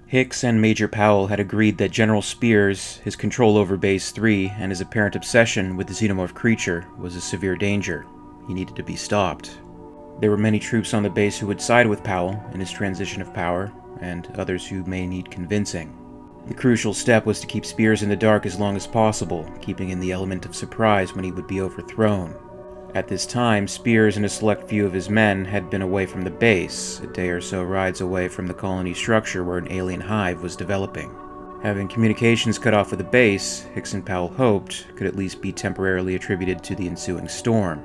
Hicks and Major Powell had agreed that General Spears, his control over Base 3, and his apparent obsession with the Xenomorph creature was a severe danger. He needed to be stopped. There were many troops on the base who would side with Powell in his transition of power, and others who may need convincing. The crucial step was to keep Spears in the dark as long as possible, keeping in the element of surprise when he would be overthrown. At this time, Spears and a select few of his men had been away from the base, a day or so rides away from the colony structure where an alien hive was developing. Having communications cut off with the base, Hicks and Powell hoped, could at least be temporarily attributed to the ensuing storm.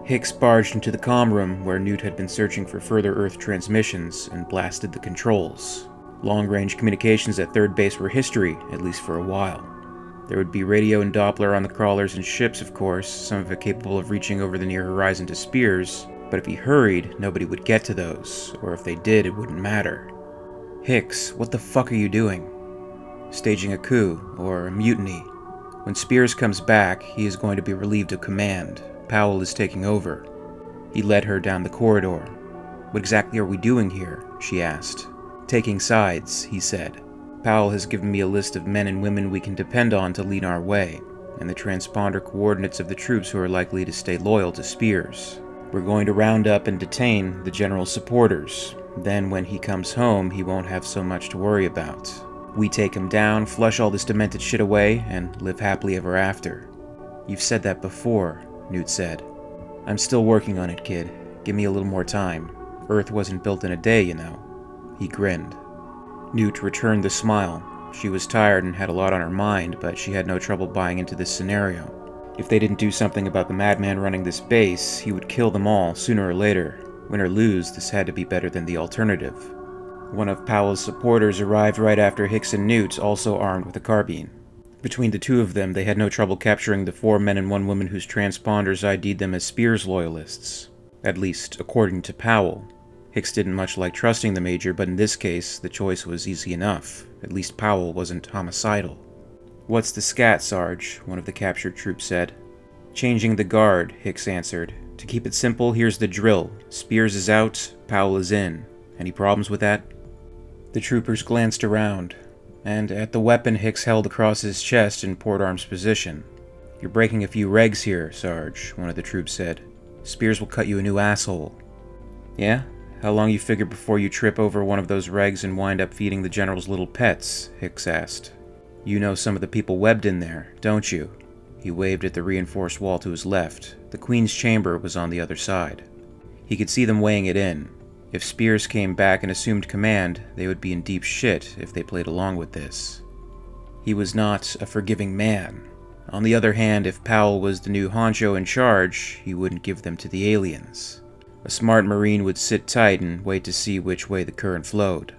Hicks barged into the comm room where Newt had been searching for further Earth transmissions and blasted the controls. Long-range communications at Third Base were history, at least for a while. There would be radio and Doppler on the crawlers and ships, of course, some of it capable of reaching over the near horizon to Spears, but if he hurried, nobody would get to those, or if they did, it wouldn't matter. Hicks, what the fuck are you doing? Staging a coup, or a mutiny. When Spears comes back, he is going to be relieved of command. Powell is taking over. He led her down the corridor. What exactly are we doing here? She asked. Taking sides, he said. Powell has given me a list of men and women we can depend on to lead our way, and the transponder coordinates of the troops who are likely to stay loyal to Spears. We're going to round up and detain the general's supporters. Then when he comes home, he won't have so much to worry about. We take him down, flush all this demented shit away, and live happily ever after. You've said that before, Newt said. I'm still working on it, kid. Give me a little more time. Earth wasn't built in a day, you know. He grinned. Newt returned the smile. She was tired and had a lot on her mind, but she had no trouble buying into this scenario. If they didn't do something about the madman running this base, he would kill them all, sooner or later. Win or lose, this had to be better than the alternative. One of Powell's supporters arrived right after Hicks and Newt, also armed with a carbine. Between the two of them, they had no trouble capturing the 4 men and 1 woman whose transponders ID'd them as Spears loyalists. At least, according to Powell. Hicks didn't much like trusting the Major, but in this case, the choice was easy enough. At least Powell wasn't homicidal. What's the scat, Sarge? One of the captured troops said. Changing the guard, Hicks answered. To keep it simple, here's the drill. Spears is out, Powell is in. Any problems with that? The troopers glanced around, and at the weapon Hicks held across his chest in port arms position. You're breaking a few regs here, Sarge, one of the troops said. Spears will cut you a new asshole. Yeah? How long you figure before you trip over one of those regs and wind up feeding the general's little pets? Hicks asked. You know some of the people webbed in there, don't you? He waved at the reinforced wall to his left. The Queen's chamber was on the other side. He could see them weighing it in. If Spears came back and assumed command, they would be in deep shit if they played along with this. He was not a forgiving man. On the other hand, if Powell was the new honcho in charge, he wouldn't give them to the aliens. A smart Marine would sit tight and wait to see which way the current flowed.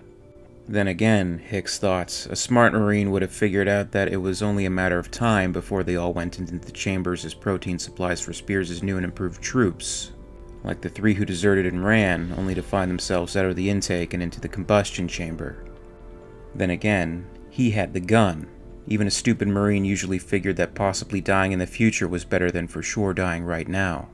Then again, Hicks thought, a smart Marine would have figured out that it was only a matter of time before they all went into the chambers as protein supplies for Spears' new and improved troops. Like the 3 who deserted and ran, only to find themselves out of the intake and into the combustion chamber. Then again, he had the gun. Even a stupid Marine usually figured that possibly dying in the future was better than for sure dying right now.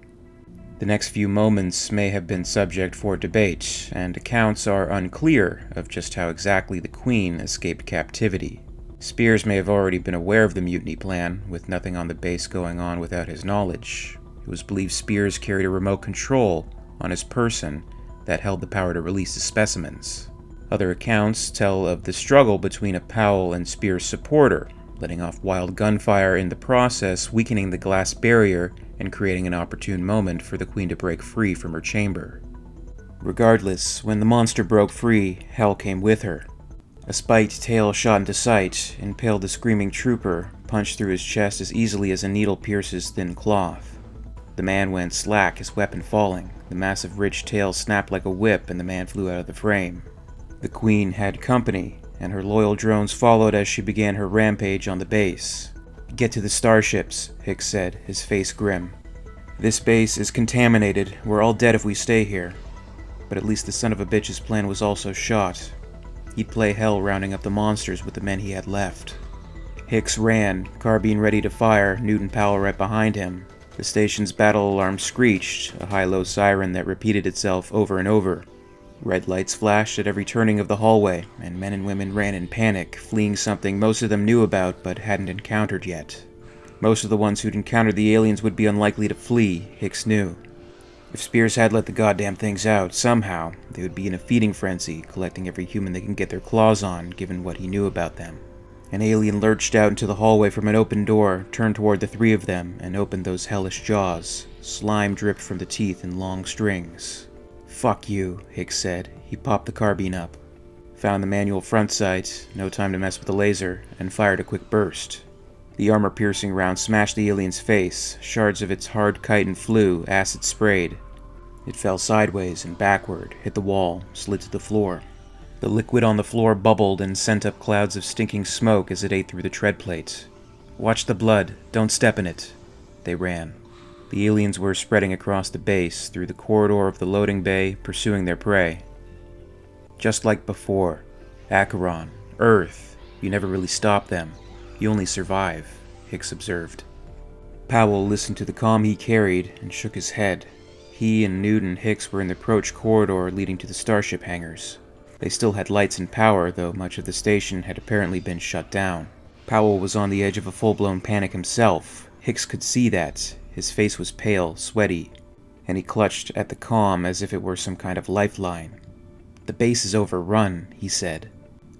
The next few moments may have been subject for debate, and accounts are unclear of just how exactly the Queen escaped captivity. Spears may have already been aware of the mutiny plan, with nothing on the base going on without his knowledge. It was believed Spears carried a remote control on his person that held the power to release the specimens. Other accounts tell of the struggle between a Powell and Spears supporter, letting off wild gunfire in the process, weakening the glass barrier and creating an opportune moment for the Queen to break free from her chamber. Regardless, when the monster broke free, hell came with her. A spiked tail shot into sight, impaled the screaming trooper, punched through his chest as easily as a needle pierces thin cloth. The man went slack, his weapon falling. The massive ridged tail snapped like a whip and the man flew out of the frame. The Queen had company, and her loyal drones followed as she began her rampage on the base. Get to the starships, Hicks said, his face grim. This base is contaminated. We're all dead if we stay here. But at least the son of a bitch's plan was also shot. He'd play hell rounding up the monsters with the men he had left. Hicks ran, carbine ready to fire, Newt and Powell right behind him. The station's battle alarm screeched, a high-low siren that repeated itself over and over. Red lights flashed at every turning of the hallway, and men and women ran in panic, fleeing something most of them knew about but hadn't encountered yet. Most of the ones who'd encountered the aliens would be unlikely to flee, Hicks knew. If Spears had let the goddamn things out, somehow, they would be in a feeding frenzy, collecting every human they can get their claws on, given what he knew about them. An alien lurched out into the hallway from an open door, turned toward the three of them, and opened those hellish jaws. Slime dripped from the teeth in long strings. "Fuck you," Hicks said. He popped the carbine up, found the manual front sight, no time to mess with the laser, and fired a quick burst. The armor-piercing round smashed the alien's face. Shards of its hard chitin flew, acid sprayed. It fell sideways and backward, hit the wall, slid to the floor. The liquid on the floor bubbled and sent up clouds of stinking smoke as it ate through the tread plate. "Watch the blood. Don't step in it." They ran. The aliens were spreading across the base, through the corridor of the loading bay, pursuing their prey. Just like before. Acheron. Earth. You never really stop them. You only survive, Hicks observed. Powell listened to the comm he carried and shook his head. He and Newt and Hicks were in the approach corridor leading to the starship hangars. They still had lights and power, though much of the station had apparently been shut down. Powell was on the edge of a full-blown panic himself. Hicks could see that. His face was pale, sweaty, and he clutched at the comm as if it were some kind of lifeline. "The base is overrun," he said.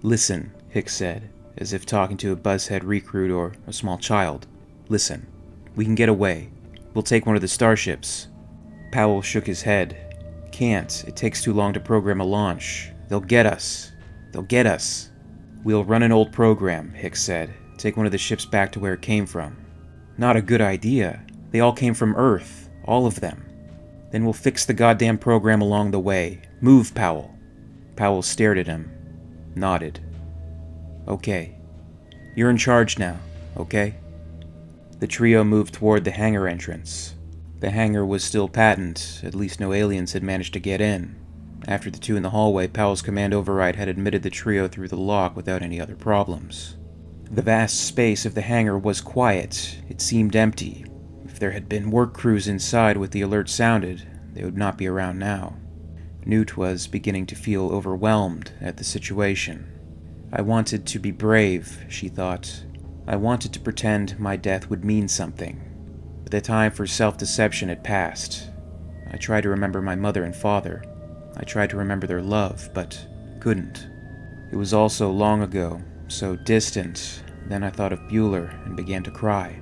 "Listen," Hicks said, as if talking to a buzzhead recruit or a small child. "Listen. We can get away. We'll take one of the starships." Powell shook his head. "Can't. It takes too long to program a launch. They'll get us. They'll get us." "We'll run an old program," Hicks said. "Take one of the ships back to where it came from." "Not a good idea. They all came from Earth. All of them." "Then we'll fix the goddamn program along the way. Move, Powell." Powell stared at him. Nodded. "Okay. You're in charge now, okay?" The trio moved toward the hangar entrance. The hangar was still patent. At least no aliens had managed to get in. After the two in the hallway, Powell's command override had admitted the trio through the lock without any other problems. The vast space of the hangar was quiet. It seemed empty. If there had been work crews inside with the alert sounded, they would not be around now. Newt was beginning to feel overwhelmed at the situation. "I wanted to be brave," she thought. "I wanted to pretend my death would mean something. But the time for self-deception had passed. I tried to remember my mother and father. I tried to remember their love, but couldn't. It was all so long ago, so distant. Then I thought of Bueller and began to cry.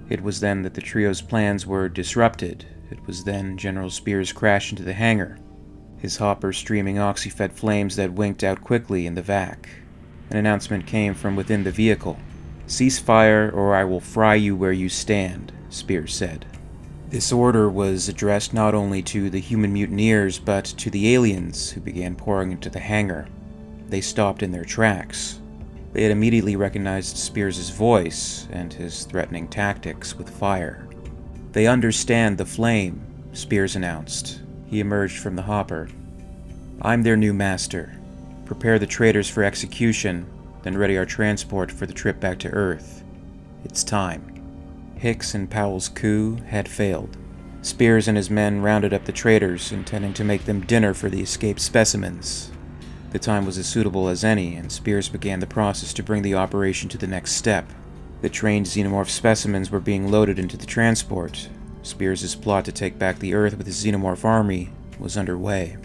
It was then that the trio's plans were disrupted. It was then General Spears crashed into the hangar, his hopper streaming oxy-fed flames that winked out quickly in the vac. An announcement came from within the vehicle. "Cease fire, or I will fry you where you stand," Spears said. This order was addressed not only to the human mutineers, but to the aliens who began pouring into the hangar. They stopped in their tracks. They had immediately recognized Spears' voice and his threatening tactics with fire. "They understand the flame," Spears announced. He emerged from the hopper. "I'm their new master. Prepare the traitors for execution, then ready our transport for the trip back to Earth. It's time." Hicks and Powell's coup had failed. Spears and his men rounded up the traitors, intending to make them dinner for the escaped specimens. The time was as suitable as any, and Spears began the process to bring the operation to the next step. The trained Xenomorph specimens were being loaded into the transport. Spears' plot to take back the Earth with his Xenomorph army was underway.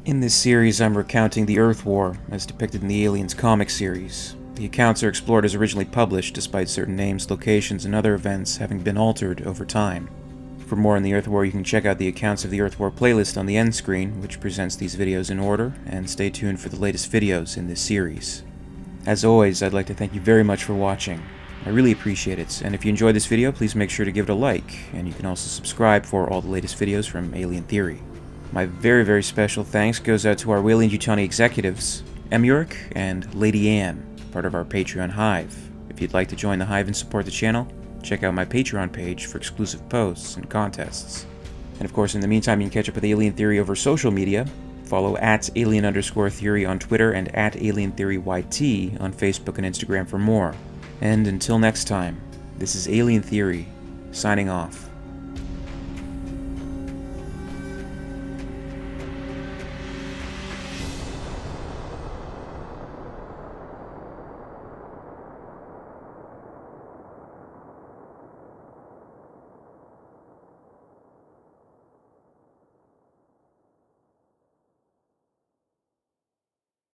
In this series, I'm recounting the Earth War, as depicted in the Aliens comic series. The accounts are explored as originally published, despite certain names, locations, and other events having been altered over time. For more on the Earth War, you can check out the accounts of the Earth War playlist on the end screen, which presents these videos in order, and stay tuned for the latest videos in this series. As always, I'd like to thank you very much for watching. I really appreciate it, and if you enjoyed this video, please make sure to give it a like, and you can also subscribe for all the latest videos from Alien Theory. My very, very special thanks goes out to our WEYLAND YUTANI executives, EmYarUk and Lady Anne, part of our Patreon Hive. If you'd like to join the Hive and support the channel, check out my Patreon page for exclusive posts and contests. And of course, in the meantime, you can catch up with Alien Theory over social media. Follow @alien_theory on Twitter and @alientheoryyt on Facebook and Instagram for more. And until next time, this is Alien Theory, signing off.